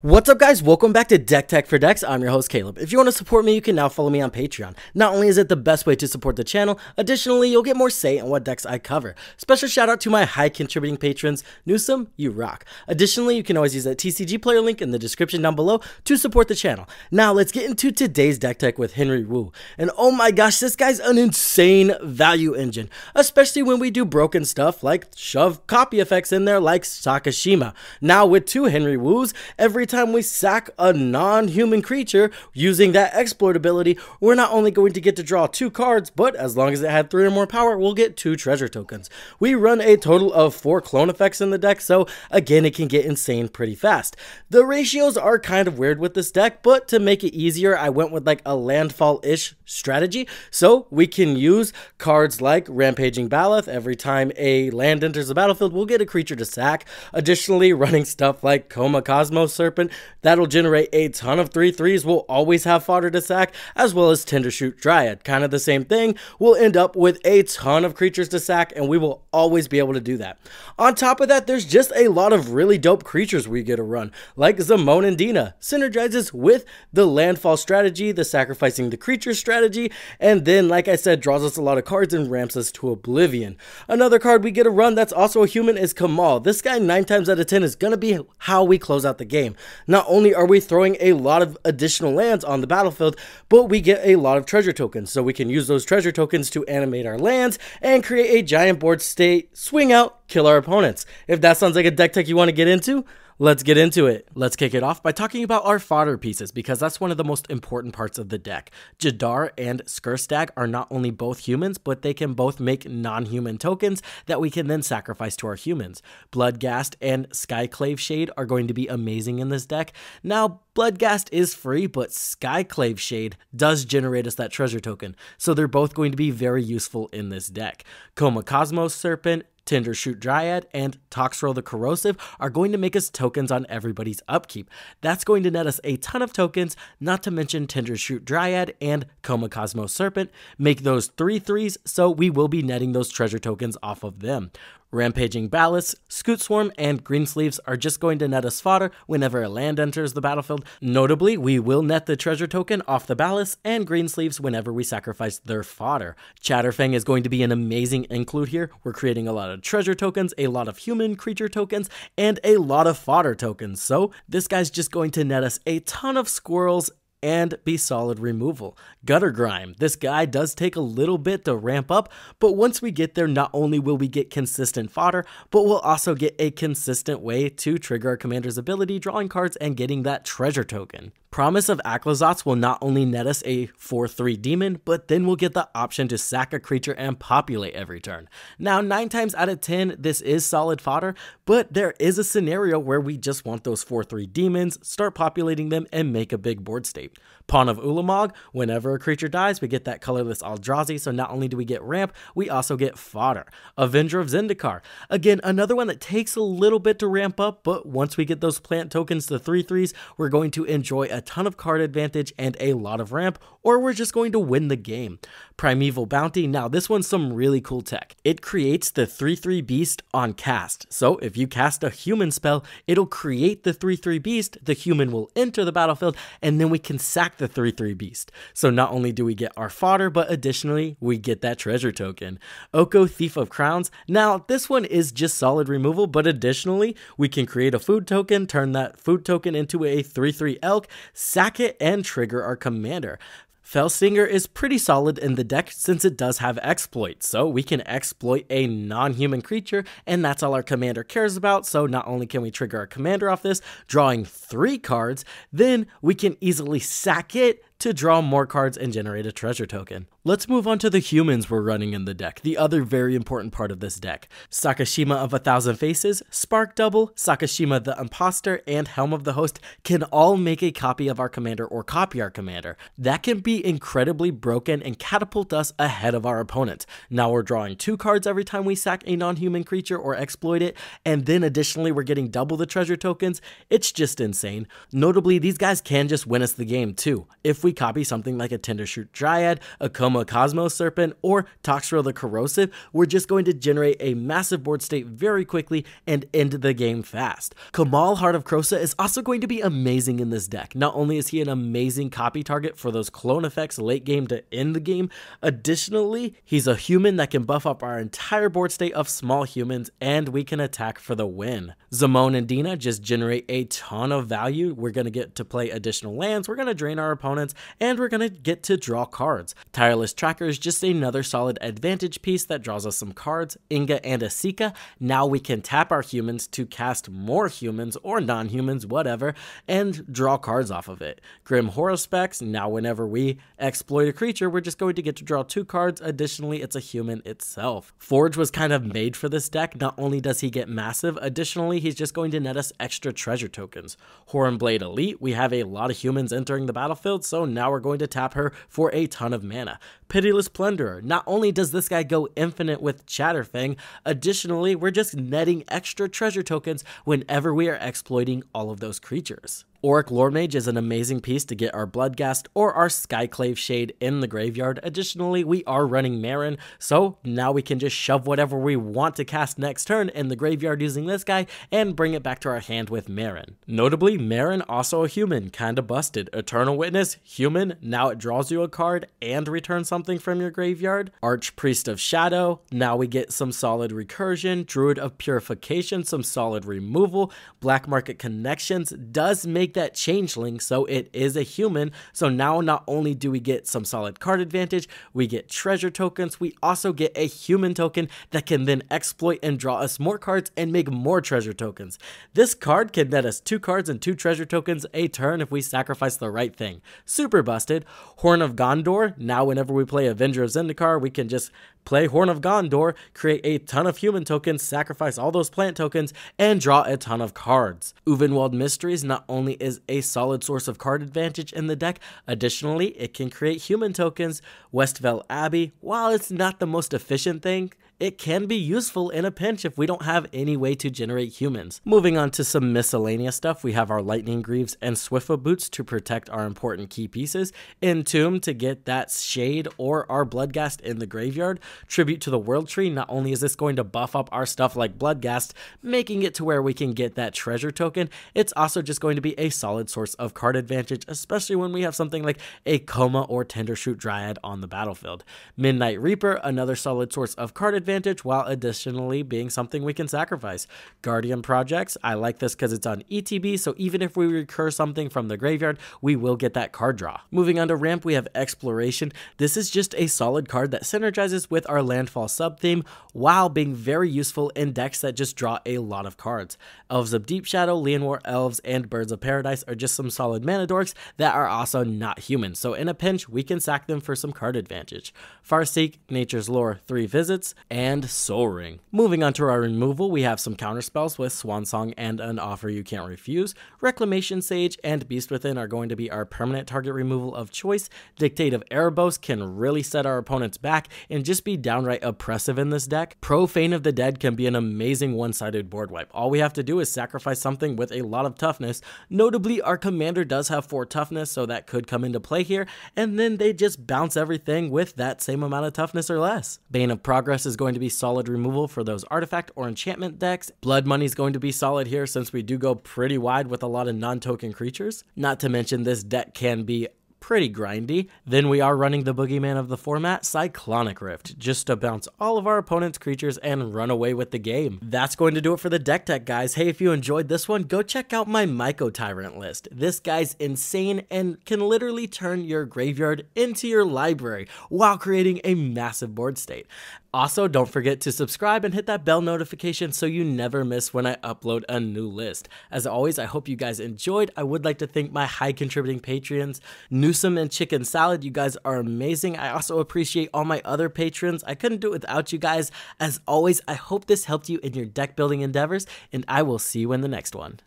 What's up guys, welcome back to Deck Tech for Decks. I'm your host Caleb. If you want to support me, you can now follow me on Patreon. Not only is it the best way to support the channel, additionally you'll get more say in what decks I cover. Special shout out to my high contributing patrons, Newsome, you rock. Additionally, you can always use that TCGplayer link in the description down below to support the channel. Now let's get into today's Deck Tech with Henry Wu. And oh my gosh, this guy's an insane value engine, especially when we do broken stuff like shove copy effects in there like Sakashima. Now with two Henry Wus, every time we sack a non-human creature using that exploit ability, we're not only going to get to draw 2 cards, but as long as it had 3 or more power, we'll get 2 treasure tokens. We run a total of 4 clone effects in the deck, so again, it can get insane pretty fast. The ratios are kind of weird with this deck, but to make it easier, I went with like a landfall-ish strategy, so we can use cards like Rampaging Baloth. Every time a land enters the battlefield, we'll get a creature to sack. Additionally, running stuff like Coma Cosmos Serpent, that'll generate a ton of 3/3s. We'll always have fodder to sack, as well as Tindershoot Dryad. Kind of the same thing. We'll end up with a ton of creatures to sack, and we will always be able to do that. On top of that, there's just a lot of really dope creatures we get to run, like Zamon and Dina. Synergizes with the landfall strategy, the sacrificing the creature strategy, and then, like I said, draws us a lot of cards and ramps us to oblivion. Another card we get to run that's also a human is Kamal. This guy 9 times out of 10 is going to be how we close out the game. Not only are we throwing a lot of additional lands on the battlefield, but we get a lot of treasure tokens, so we can use those treasure tokens to animate our lands and create a giant board state, swing out, kill our opponents. If that sounds like a deck tech you want to get into, let's get into it. Let's kick it off by talking about our fodder pieces, because that's one of the most important parts of the deck. Jadar and Skurstag are not only both humans, but they can both make non-human tokens that we can then sacrifice to our humans. Bloodghast and Skyclave Shade are going to be amazing in this deck. Now, Bloodghast is free, but Skyclave Shade does generate us that treasure token, so they're both going to be very useful in this deck. Coma Cosmos Serpent, Tindershoot Dryad, and Toxrill the Corrosive are going to make us tokens on everybody's upkeep. That's going to net us a ton of tokens, not to mention Tindershoot Dryad and Coma Cosmos Serpent make those 3/3s, so we will be netting those treasure tokens off of them. Rampaging Baloth, Scoot Swarm, and Greensleeves are just going to net us fodder whenever a land enters the battlefield. Notably, we will net the treasure token off the Baloth and Greensleeves whenever we sacrifice their fodder. Chatterfang is going to be an amazing include here. We're creating a lot of treasure tokens, a lot of human creature tokens, and a lot of fodder tokens. So this guy's just going to net us a ton of squirrels and be solid removal. Gutter Grime. This guy does take a little bit to ramp up, but once we get there, not only will we get consistent fodder, but we'll also get a consistent way to trigger our commander's ability, drawing cards and getting that treasure token. Promise of Aclazotz will not only net us a 4/3 demon, but then we'll get the option to sack a creature and populate every turn. Now, 9 times out of 10, this is solid fodder, but there is a scenario where we just want those 4/3 demons, start populating them, and make a big board state. Pawn of Ulamog, whenever a creature dies, we get that colorless Eldrazi, so not only do we get ramp, we also get fodder. Avenger of Zendikar. Again, another one that takes a little bit to ramp up, but once we get those plant tokens to 3/3s, we're going to enjoy a ton of card advantage and a lot of ramp, or we're just going to win the game. Primeval Bounty. Now, this one's some really cool tech. It creates the 3/3 beast on cast. So if you cast a human spell, it'll create the 3/3 beast, the human will enter the battlefield, and then we can sack the 3/3 beast. So not only do we get our fodder, but additionally, we get that treasure token. Oko Thief of Crowns. Now, this one is just solid removal, but additionally, we can create a food token, turn that food token into a 3/3 elk, sack it, and trigger our commander. Fellstinger is pretty solid in the deck since it does have exploit, so we can exploit a non-human creature, and that's all our commander cares about. So not only can we trigger our commander off this, drawing 3 cards, then we can easily sack it to draw more cards and generate a treasure token. Let's move on to the humans we're running in the deck, the other very important part of this deck. Sakashima of 1,000 Faces, Spark Double, Sakashima the Imposter, and Helm of the Host can all make a copy of our commander or copy our commander. That can be incredibly broken and catapult us ahead of our opponent. Now we're drawing 2 cards every time we sack a non-human creature or exploit it, and then additionally we're getting double the treasure tokens. It's just insane. Notably, these guys can just win us the game too. If we copy something like a Tindershoot Dryad, a Coma Coma Cosmos Serpent, or Toxtril the Corrosive, we're just going to generate a massive board state very quickly and end the game fast. Kamal, Heart of Krosa, is also going to be amazing in this deck. Not only is he an amazing copy target for those clone effects late game to end the game, additionally, he's a human that can buff up our entire board state of small humans, and we can attack for the win. Zamone and Dina just generate a ton of value. We're going to get to play additional lands, we're going to drain our opponents, and we're going to get to draw cards. Tireless Tracker is just another solid advantage piece that draws us some cards. Inga and Asika, now we can tap our humans to cast more humans or non-humans, whatever, and draw cards off of it. Grim Horospex, now whenever we exploit a creature, we're just going to get to draw 2 cards. Additionally, it's a human itself. Forge was kind of made for this deck. Not only does he get massive, additionally, he's just going to net us extra treasure tokens. Hornblade Elite, we have a lot of humans entering the battlefield, so now we're going to tap her for a ton of mana. Pitiless Plunderer, not only does this guy go infinite with Chatterfang, additionally, we're just netting extra treasure tokens whenever we are exploiting all of those creatures. Auric Lordmage is an amazing piece to get our Bloodghast or our Skyclave Shade in the graveyard. Additionally, we are running Marin, so now we can just shove whatever we want to cast next turn in the graveyard using this guy and bring it back to our hand with Marin. Notably, Marin also a human, kinda busted. Eternal Witness, human, now it draws you a card and returns something from your graveyard. Archpriest of Shadow, now we get some solid recursion. Druid of Purification, some solid removal. Black Market Connections does make that changeling, so it is a human. So now not only do we get some solid card advantage, we get treasure tokens, we also get a human token that can then exploit and draw us more cards and make more treasure tokens. This card can net us 2 cards and 2 treasure tokens a turn if we sacrifice the right thing. Super busted. Horn of Gondor, now whenever we play Avenger of Zendikar, we can just play Horn of Gondor, create a ton of human tokens, sacrifice all those plant tokens, and draw a ton of cards. Uvenwald Mysteries not only is a solid source of card advantage in the deck, additionally, it can create human tokens. Westvale Abbey, while it's not the most efficient thing, it can be useful in a pinch if we don't have any way to generate humans. Moving on to some miscellaneous stuff, we have our Lightning Greaves and Swiftfoot Boots to protect our important key pieces. Entomb to get that Shade or our Bloodghast in the graveyard. Tribute to the World Tree, not only is this going to buff up our stuff like Bloodghast, making it to where we can get that treasure token, it's also just going to be a solid source of card advantage, especially when we have something like a Coma or Tendershoot Dryad on the battlefield. Midnight Reaper, another solid source of card advantage, while additionally being something we can sacrifice. Guardian Projects, I like this because it's on ETB, so even if we recur something from the graveyard, we will get that card draw. Moving on to ramp, we have Exploration. This is just a solid card that synergizes with our landfall sub-theme, while being very useful in decks that just draw a lot of cards. Elves of Deep Shadow, Leonwar Elves, and Birds of Paradise are just some solid mana dorks that are also not human, so in a pinch, we can sack them for some card advantage. Farseek, Nature's Lore, 3 visits, and Soul Ring. Moving on to our removal, we have some counterspells with Swansong and An Offer You Can't Refuse. Reclamation Sage and Beast Within are going to be our permanent target removal of choice. Dictate of Erebos can really set our opponents back and just be downright oppressive in this deck. Profane of the Dead can be an amazing one-sided board wipe. All we have to do is sacrifice something with a lot of toughness. Notably, our commander does have 4 toughness, so that could come into play here, and then they just bounce everything with that same amount of toughness or less. Bane of Progress is going to be solid removal for those artifact or enchantment decks. Blood Money is going to be solid here since we do go pretty wide with a lot of non-token creatures. Not to mention this deck can be pretty grindy. Then we are running the boogeyman of the format, Cyclonic Rift, just to bounce all of our opponent's creatures and run away with the game. That's going to do it for the deck tech, guys. Hey, if you enjoyed this one, go check out my Myco Tyrant list. This guy's insane and can literally turn your graveyard into your library while creating a massive board state. Also, don't forget to subscribe and hit that bell notification so you never miss when I upload a new list. As always, I hope you guys enjoyed. I would like to thank my high contributing Patreons, Newsome and Chicken Salad. You guys are amazing. I also appreciate all my other patrons. I couldn't do it without you guys. As always, I hope this helped you in your deck building endeavors, and I will see you in the next one.